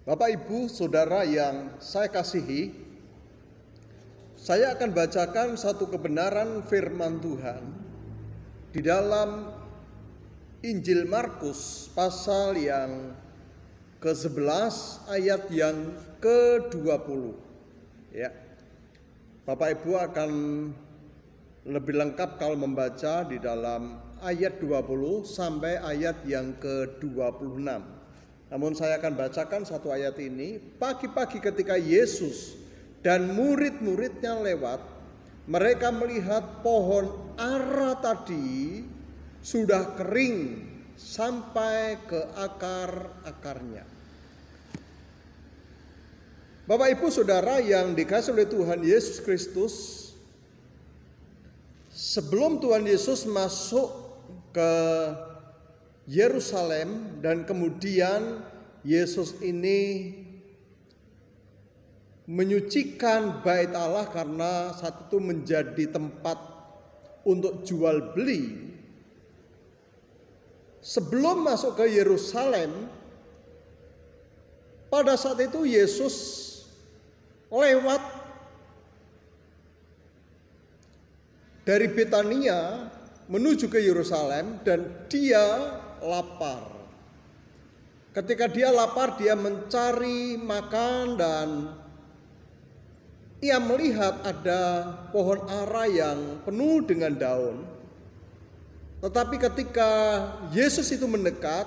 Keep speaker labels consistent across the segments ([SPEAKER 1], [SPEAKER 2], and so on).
[SPEAKER 1] Bapak, Ibu, Saudara yang saya kasihi, saya akan bacakan satu kebenaran firman Tuhan di dalam Injil Markus pasal yang ke-11 ayat yang ke-20. Ya. Bapak Ibu akan lebih lengkap kalau membaca di dalam ayat 20 sampai ayat yang ke-26. Namun saya akan bacakan satu ayat ini. Pagi-pagi ketika Yesus dan murid-muridnya lewat, mereka melihat pohon ara tadi sudah kering sampai ke akar-akarnya. Bapak, Ibu, Saudara yang dikasihi oleh Tuhan Yesus Kristus, sebelum Tuhan Yesus masuk ke Yerusalem dan kemudian Yesus ini menyucikan bait Allah karena saat itu menjadi tempat untuk jual beli. Sebelum masuk ke Yerusalem, pada saat itu Yesus lewat dari Betania menuju ke Yerusalem dan dia lapar. Ketika dia lapar, dia mencari makan dan ia melihat ada pohon ara yang penuh dengan daun. Tetapi ketika Yesus itu mendekat,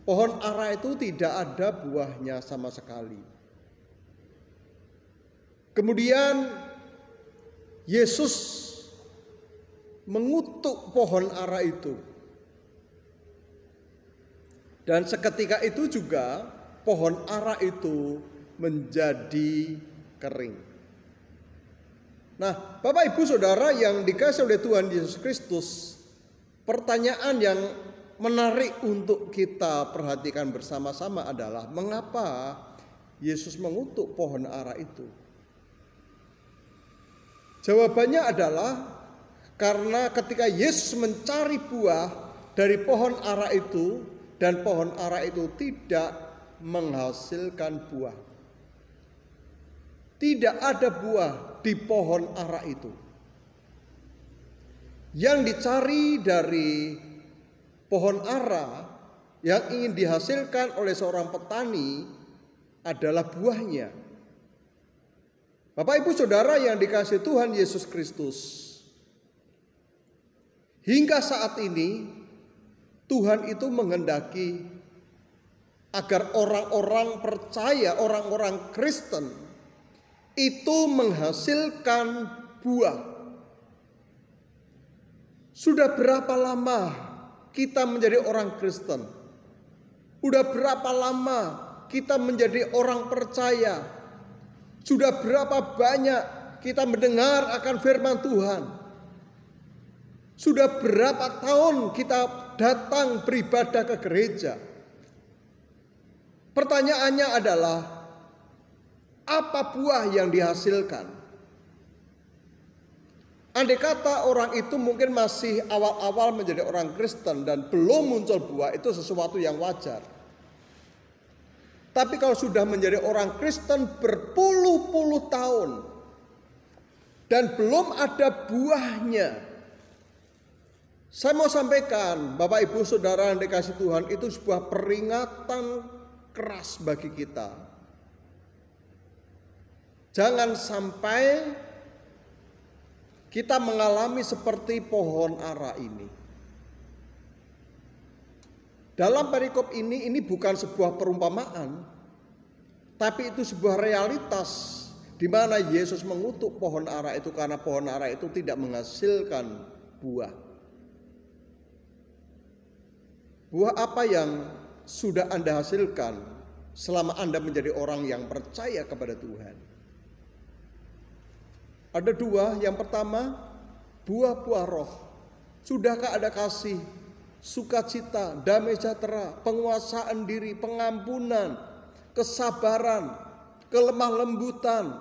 [SPEAKER 1] pohon ara itu tidak ada buahnya sama sekali. Kemudian Yesus mengutuk pohon ara itu. Dan seketika itu juga pohon ara itu menjadi kering. Nah, Bapak, Ibu, Saudara yang dikasihi oleh Tuhan Yesus Kristus, pertanyaan yang menarik untuk kita perhatikan bersama-sama adalah mengapa Yesus mengutuk pohon ara itu? Jawabannya adalah karena ketika Yesus mencari buah dari pohon ara itu dan pohon ara itu tidak menghasilkan buah. Tidak ada buah di pohon ara itu. Yang dicari dari pohon ara yang ingin dihasilkan oleh seorang petani adalah buahnya. Bapak, Ibu, Saudara yang dikasihi Tuhan Yesus Kristus, hingga saat ini Tuhan itu menghendaki agar orang-orang percaya, orang-orang Kristen itu menghasilkan buah. Sudah berapa lama kita menjadi orang Kristen? Sudah berapa lama kita menjadi orang percaya? Sudah berapa banyak kita mendengar akan firman Tuhan? Sudah berapa tahun kita datang beribadah ke gereja? Pertanyaannya adalah, apa buah yang dihasilkan? Andai kata orang itu mungkin masih awal-awal menjadi orang Kristen dan belum muncul buah, itu sesuatu yang wajar. Tapi kalau sudah menjadi orang Kristen berpuluh-puluh tahun dan belum ada buahnya, saya mau sampaikan, Bapak, Ibu, Saudara yang dikasihi Tuhan, itu sebuah peringatan keras bagi kita. Jangan sampai kita mengalami seperti pohon ara ini. Dalam perikop ini bukan sebuah perumpamaan, tapi itu sebuah realitas di mana Yesus mengutuk pohon ara itu karena pohon ara itu tidak menghasilkan buah. Buah apa yang sudah Anda hasilkan selama Anda menjadi orang yang percaya kepada Tuhan? Ada dua. Yang pertama, buah-buah roh. Sudahkah ada kasih, sukacita, damai sejahtera, penguasaan diri, pengampunan, kesabaran, kelemah lembutan?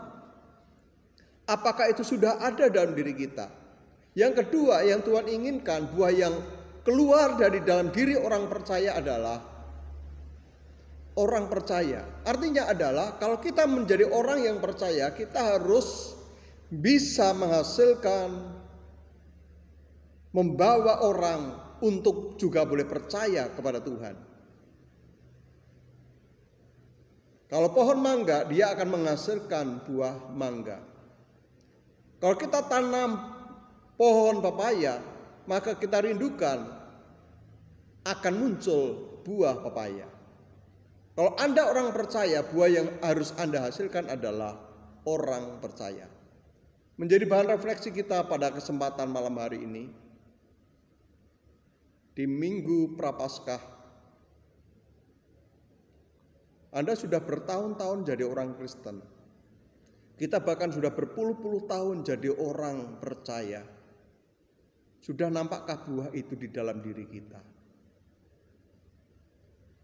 [SPEAKER 1] Apakah itu sudah ada dalam diri kita? Yang kedua yang Tuhan inginkan, buah yang keluar dari dalam diri orang percaya adalah orang percaya. Artinya adalah kalau kita menjadi orang yang percaya, kita harus bisa menghasilkan, membawa orang untuk juga boleh percaya kepada Tuhan. Kalau pohon mangga, dia akan menghasilkan buah mangga. Kalau kita tanam pohon pepaya, maka kita rindukan akan muncul buah pepaya. Kalau Anda orang percaya, buah yang harus Anda hasilkan adalah orang percaya. Menjadi bahan refleksi kita pada kesempatan malam hari ini, di Minggu Prapaskah, Anda sudah bertahun-tahun jadi orang Kristen. Kita bahkan sudah berpuluh-puluh tahun jadi orang percaya. Sudah nampakkah buah itu di dalam diri kita?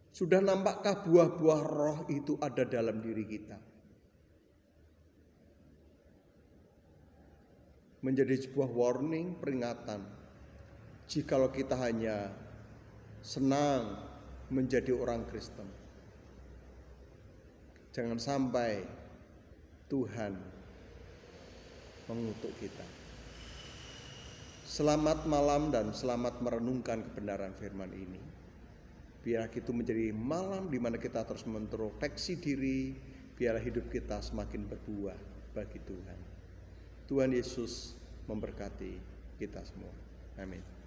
[SPEAKER 1] Sudah nampakkah buah-buah roh itu ada dalam diri kita? Menjadi sebuah warning, peringatan. Jikalau kita hanya senang menjadi orang Kristen, jangan sampai Tuhan mengutuk kita. Selamat malam dan selamat merenungkan kebenaran firman ini. Biar itu menjadi malam di mana kita terus mentrospeksi diri, biar hidup kita semakin berbuah bagi Tuhan. Tuhan Yesus memberkati kita semua. Amin.